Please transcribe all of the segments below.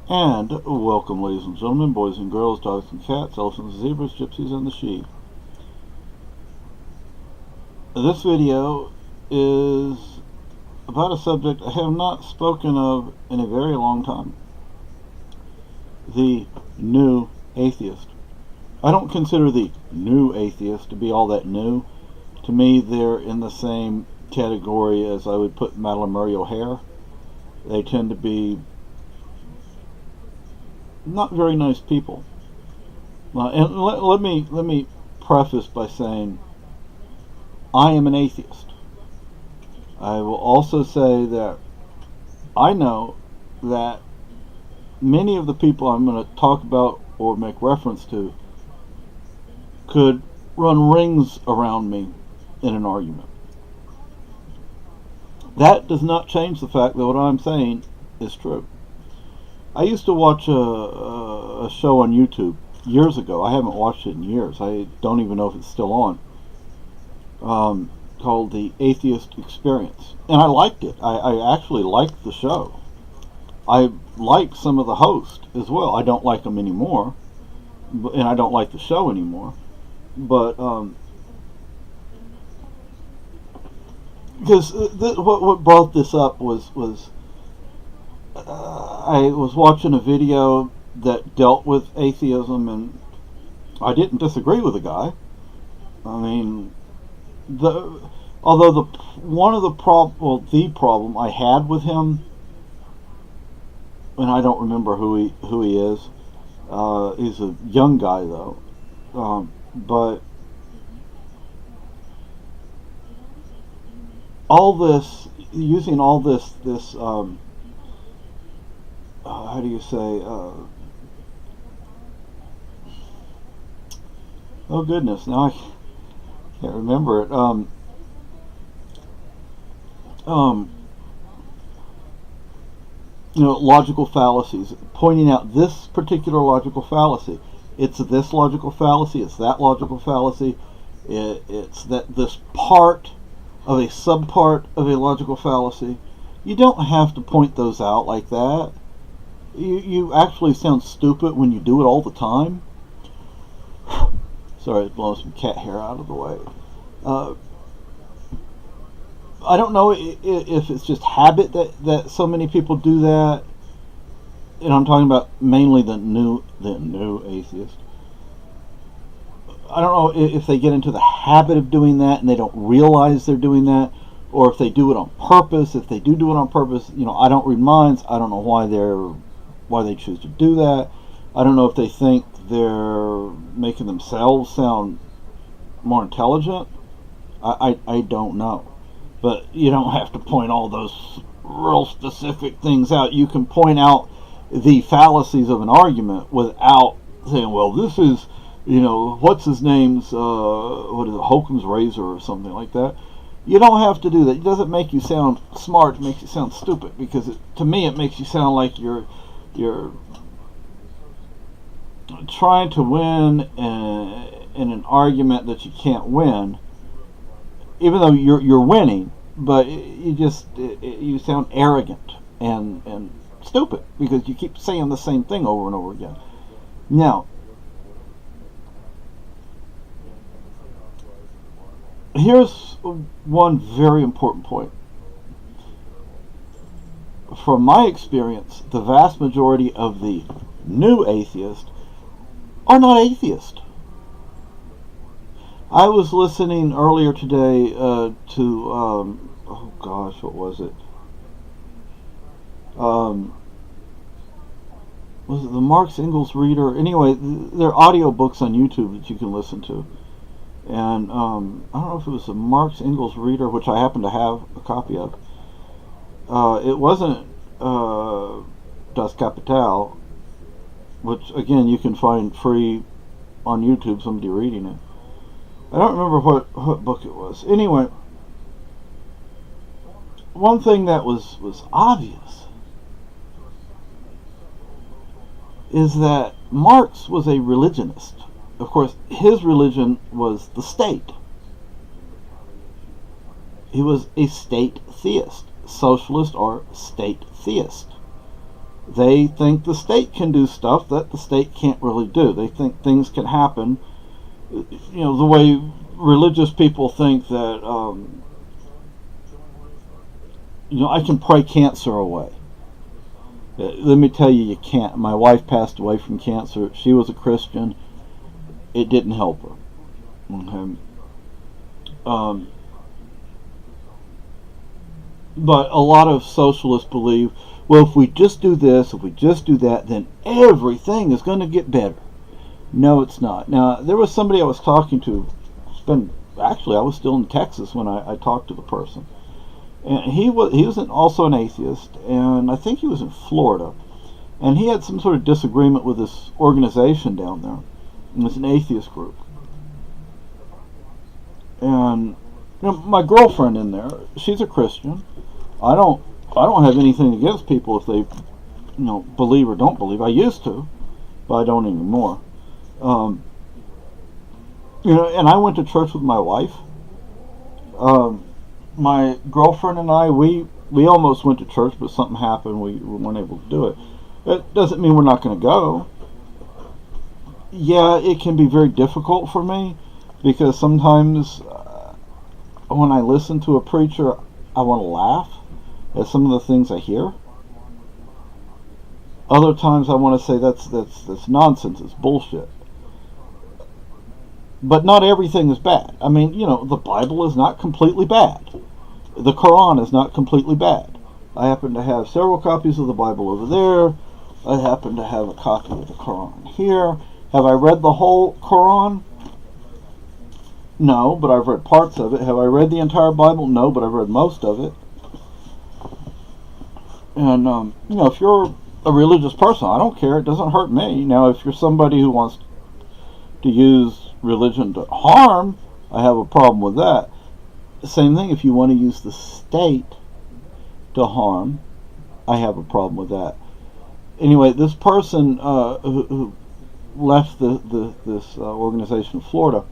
And welcome, ladies and gentlemen, boys and girls, dogs and cats, elephants and zebras, gypsies and the sheep. This video is about a subject I have not spoken of in a very long time. The new atheist. I don't consider the new atheist to be all that new. To me, they're in the same category as I would put Madeline Murray O'Hare. They tend to be not very nice people. And let me preface by saying I am an atheist. I will also say that I know that many of the people I'm going to talk about or make reference to could run rings around me in an argument. That does not change the fact that what I'm saying is true. I used to watch a show on YouTube years ago. I haven't watched it in years. I don't even know if it's still on. Called The Atheist Experience. And I liked it. I actually liked the show. I like some of the hosts as well. I don't like them anymore. And I don't like the show anymore. But, because what brought this up was I was watching a video that dealt with atheism, and I didn't disagree with the guy. I mean, the problem I had with him, and I don't remember who he is. He's a young guy though, but using this how do you say, oh goodness, now I can't remember it. Logical fallacies, pointing out this particular logical fallacy. It's this logical fallacy, it's that logical fallacy, it's this part of a subpart of a logical fallacy. You don't have to point those out like that. You actually sound stupid when you do it all the time. Sorry, it's blowing some cat hair out of the way. I don't know if it's just habit that so many people do that. And I'm talking about mainly the new atheist. I don't know if they get into the habit of doing that and they don't realize they're doing that, or if they do it on purpose. If they do it on purpose, I don't read minds. I don't know why they choose to do that. I don't know if they think they're making themselves sound more intelligent. I don't know. But you don't have to point all those real specific things out. You can point out the fallacies of an argument without saying, well, this is, what's his name's, what is it, Holcomb's razor or something like that. You don't have to do that. It doesn't make you sound smart. It makes you sound stupid, because to me it makes you sound like you're trying to win in an argument that you can't win, even though you're winning. But you sound arrogant and stupid because you keep saying the same thing over and over again. Now, here's one very important point. From my experience, the vast majority of the new atheists are not atheists. I was listening earlier today to, oh gosh, what was it? Was it the Marx Engels Reader? Anyway, there are audio books on YouTube that you can listen to. And I don't know if it was the Marx Engels Reader, which I happen to have a copy of. It wasn't Das Kapital, which again you can find free on YouTube, somebody reading it. I don't remember what book it was. Anyway, one thing that was obvious is that Marx was a religionist. Of course, his religion was the state. He was a state theist, socialist or state theist. They think the state can do stuff that the state can't really do. They think things can happen, the way religious people think that, I can pray cancer away. Let me tell you, you can't. My wife passed away from cancer. She was a Christian. It didn't help her. Okay. But a lot of socialists believe, well, if we just do this, if we just do that, then everything is going to get better. No, it's not. Now, there was somebody I was talking to. Actually, I was still in Texas when I talked to the person. And he was also an atheist, and I think he was in Florida. And he had some sort of disagreement with this organization down there. It was an atheist group. And my girlfriend in there, she's a Christian. I don't have anything against people if they, believe or don't believe. I used to, but I don't anymore. And I went to church with my wife. My girlfriend and I, we almost went to church, but something happened. We weren't able to do it. That doesn't mean we're not going to go. Yeah, it can be very difficult for me, because sometimes when I listen to a preacher, I want to laugh at some of the things I hear. Other times I want to say that's nonsense, it's bullshit. But not everything is bad. I mean, the Bible is not completely bad. The Quran is not completely bad. I happen to have several copies of the Bible over there. I happen to have a copy of the Quran here. Have I read the whole Quran? No, but I've read parts of it. Have I read the entire Bible? No, but I've read most of it. And, if you're a religious person, I don't care. It doesn't hurt me. Now, if you're somebody who wants to use religion to harm, I have a problem with that. Same thing if you want to use the state to harm, I have a problem with that. Anyway, this person who left this organization in Florida,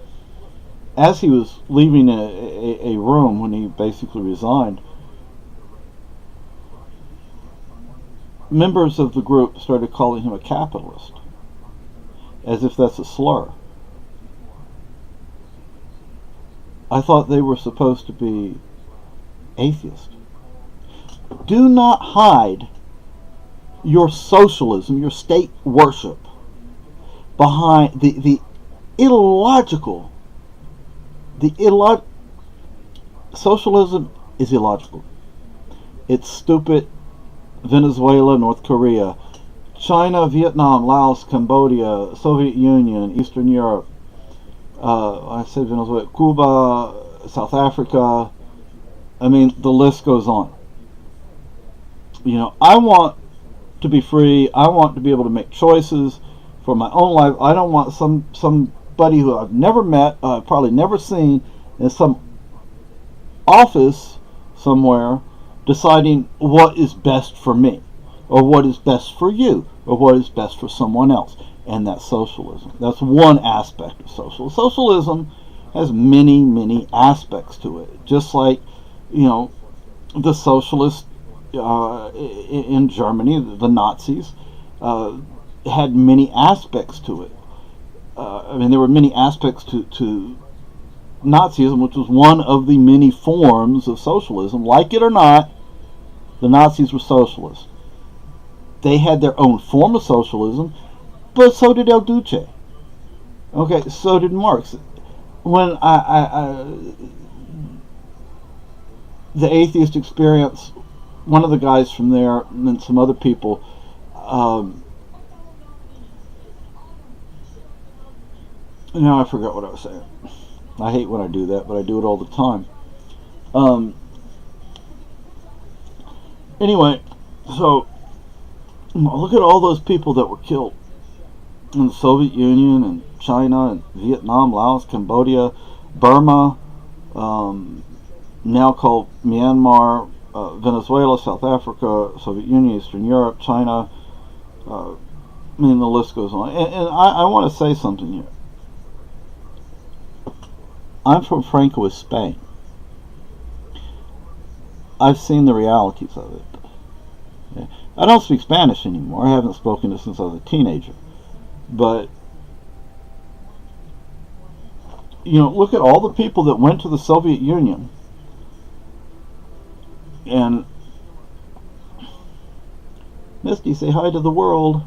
as he was leaving a room when he basically resigned, members of the group started calling him a capitalist, as if that's a slur. I thought they were supposed to be atheists. Do not hide your socialism, your state worship, behind the illogical. Socialism is illogical. It's stupid. Venezuela, North Korea, China, Vietnam, Laos, Cambodia, Soviet Union, Eastern Europe, I said Venezuela, Cuba, South Africa. I mean, the list goes on. I want to be free. I want to be able to make choices for my own life. I don't want somebody who I've never met, probably never seen, in some office somewhere deciding what is best for me, or what is best for you, or what is best for someone else. And that's socialism. That's one aspect of socialism. Socialism has many, many aspects to it. Just like, the socialists in Germany, the Nazis, had many aspects to it. There were many aspects to Nazism, which was one of the many forms of socialism. Like it or not, the Nazis were socialists. They had their own form of socialism, but so did El Duce. Okay, so did Marx. When the atheist experience, one of the guys from there and some other people, now I forgot what I was saying. I hate when I do that, but I do it all the time. Anyway, so look at all those people that were killed in the Soviet Union and China and Vietnam, Laos, Cambodia, Burma, now called Myanmar, Venezuela, South Africa, Soviet Union, Eastern Europe, China. The list goes on. And I want to say something here. I'm from Francoist Spain. I've seen the realities of it. I don't speak Spanish anymore. I haven't spoken it since I was a teenager. But, look at all the people that went to the Soviet Union. And, Misty, say hi to the world.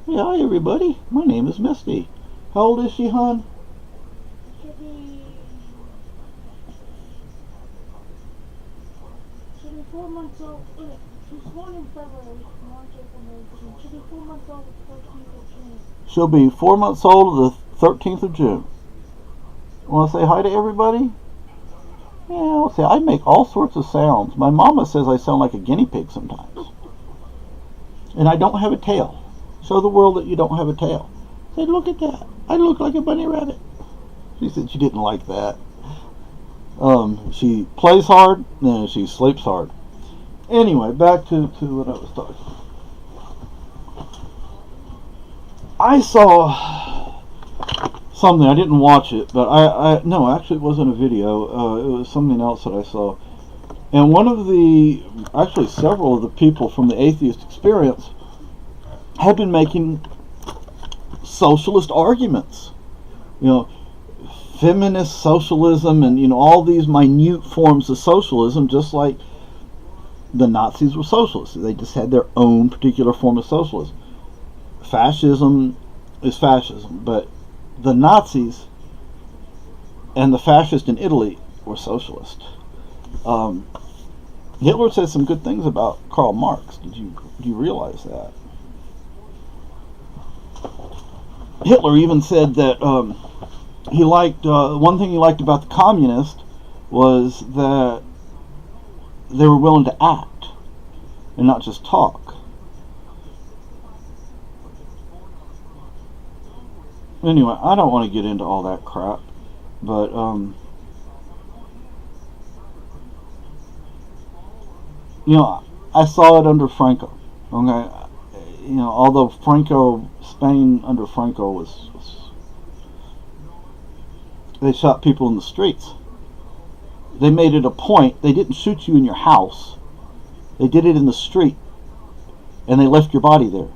Hey, hi, everybody. My name is Misty. How old is she, hon? She'll be 4 months old. She's born in February, March, April, May, June. She'll be 4 months old the 13th of June. She'll be 4 months old the 13th of June. Want to say hi to everybody? Yeah, I'll say I make all sorts of sounds. My mama says I sound like a guinea pig sometimes. And I don't have a tail. Show the world that you don't have a tail. Say, look at that. I look like a bunny rabbit. She said she didn't like that. She plays hard and she sleeps hard. Anyway, back to what I was talking about. I saw something. I didn't watch it, but no, actually it wasn't a video. It was something else that I saw. And actually several of the people from the Atheist Experience have been making socialist arguments. Feminist socialism and, all these minute forms of socialism, just like the Nazis were socialists. They just had their own particular form of socialism. Fascism is fascism, but the Nazis and the fascists in Italy were socialist. Hitler said some good things about Karl Marx. Do you realize that? Hitler even said that he liked one thing he liked about the communists was that they were willing to act and not just talk. Anyway, I don't want to get into all that crap, but I saw it under Franco. Okay, although Spain under Franco was they shot people in the streets. They made it a point. They didn't shoot you in your house. They did it in the street, and they left your body there.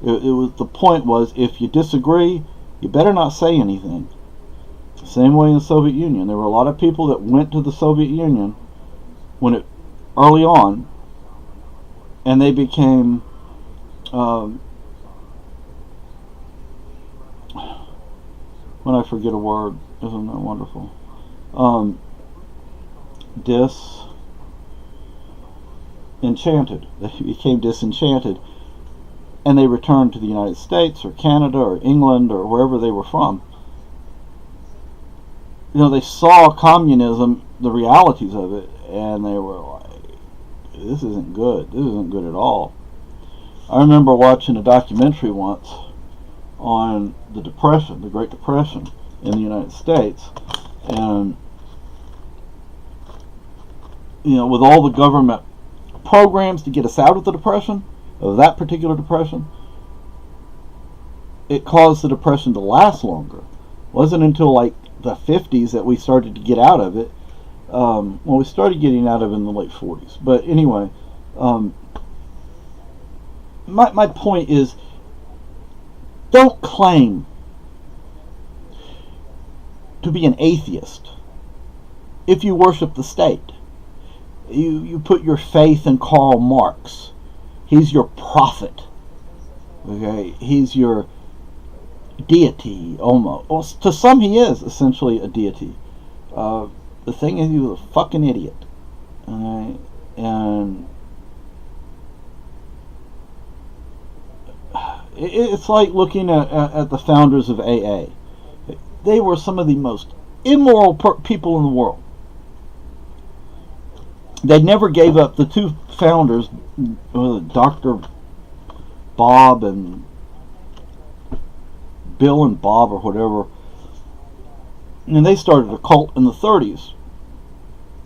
The point was, if you disagree, you better not say anything. Same way in the Soviet Union. There were a lot of people that went to the Soviet Union early on, and they became when I forget a word, isn't that wonderful? Disenchanted. They became disenchanted, and they returned to the United States or Canada or England or wherever they were from. They saw communism, the realities of it, and they were like, this isn't good. This isn't good at all. I remember watching a documentary once on the Depression, the Great Depression in the United States, and with all the government programs to get us out of the Depression, of that particular Depression, it caused the Depression to last longer. It wasn't until like the 50s that we started to get out of it. We started getting out of it in the late 40s. But anyway, my point is, don't claim to be an atheist if you worship the state. You put your faith in Karl Marx. He's your prophet. Okay, he's your deity, almost. Well, to some he is essentially a deity. The thing is, he was a fucking idiot. Alright, and it's like looking at the founders of AA. They were some of the most immoral people in the world. They never gave up. The two founders, Dr. Bob and Bill and Bob or whatever, and they started a cult in the 30s.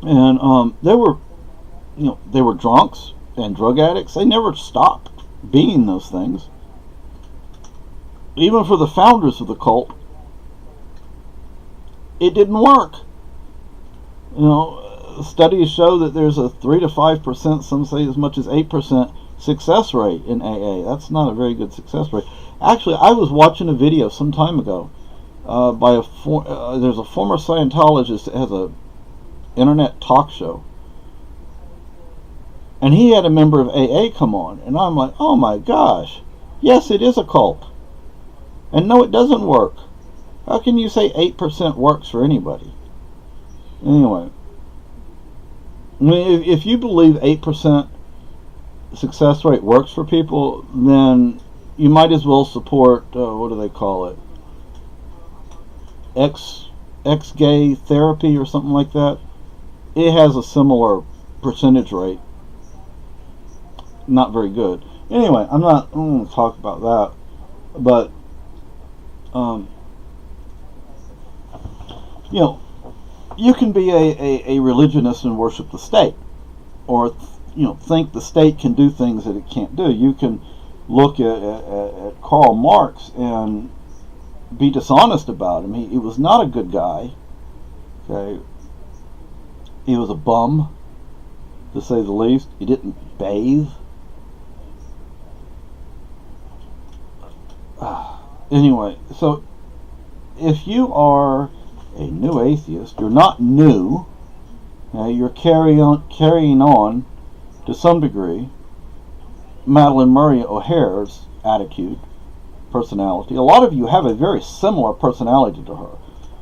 And they were drunks and drug addicts. They never stopped being those things. Even for the founders of the cult, it didn't work. Studies show that there's a 3 to 5%, some say as much as 8% success rate in AA. That's not a very good success rate. Actually, I was watching a video some time ago by there's a former Scientologist that has a internet talk show, and he had a member of AA come on, and I'm like, oh my gosh, yes, it is a cult, and no, it doesn't work. How can you say 8% works for anybody? Anyway, I mean, if you believe 8% success rate works for people, then you might as well support, what do they call it, X-gay therapy or something like that. It has a similar percentage rate. Not very good. Anyway, I'm not going to talk about that, but you know, you can be a religionist and worship the state, or think the state can do things that it can't do. You can look at Karl Marx and be dishonest about him. He was not a good guy. Okay, he was a bum, to say the least. He didn't bathe. Anyway, so if you are a new atheist, you're not new. You're carrying on to some degree Madeline Murray O'Hare's attitude, personality. A lot of you have a very similar personality to her,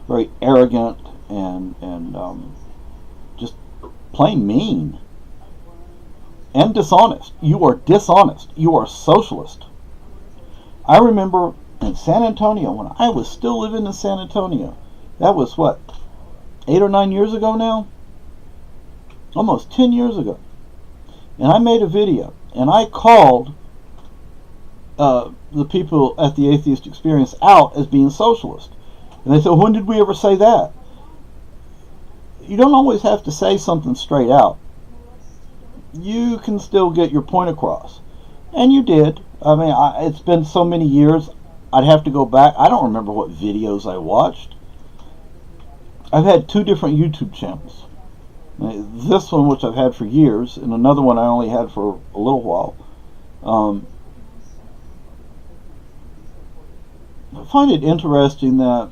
very arrogant and just plain mean and dishonest. You are dishonest. You are socialist. I remember in San Antonio, when I was still living in San Antonio, that was what, 8 or 9 years ago now? Almost 10 years ago. And I made a video, and I called the people at the Atheist Experience out as being socialist. And they said, when did we ever say that? You don't always have to say something straight out. You can still get your point across. And you did. I mean, it's been so many years, I'd have to go back. I don't remember what videos I watched. I've had 2 different YouTube channels. This one, which I've had for years, and another one I only had for a little while. I find it interesting that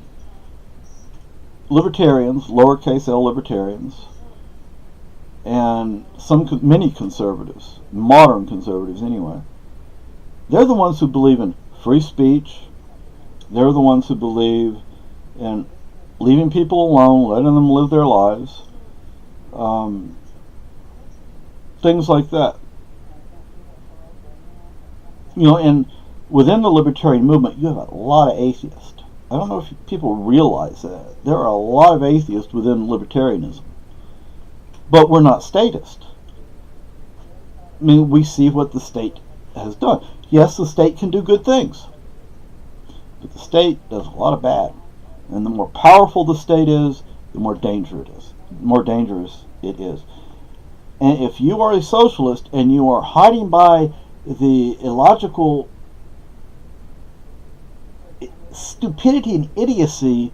libertarians, lowercase l libertarians, and many conservatives, modern conservatives anyway, they're the ones who believe in free speech. They're the ones who believe in leaving people alone, letting them live their lives, things like that. And within the libertarian movement, you have a lot of atheists. I don't know if people realize that. There are a lot of atheists within libertarianism. But we're not statist. I mean, we see what the state has done. Yes, the state can do good things. But the state does a lot of bad. And the more powerful the state is, the more dangerous it is. And if you are a socialist and you are hiding by the illogical stupidity and idiocy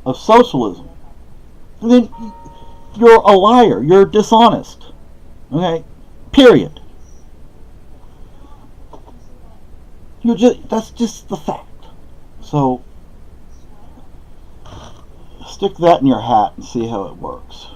of socialism, then you're a liar. You're dishonest. Okay? Period. That's just the fact. So stick that in your hat and see how it works.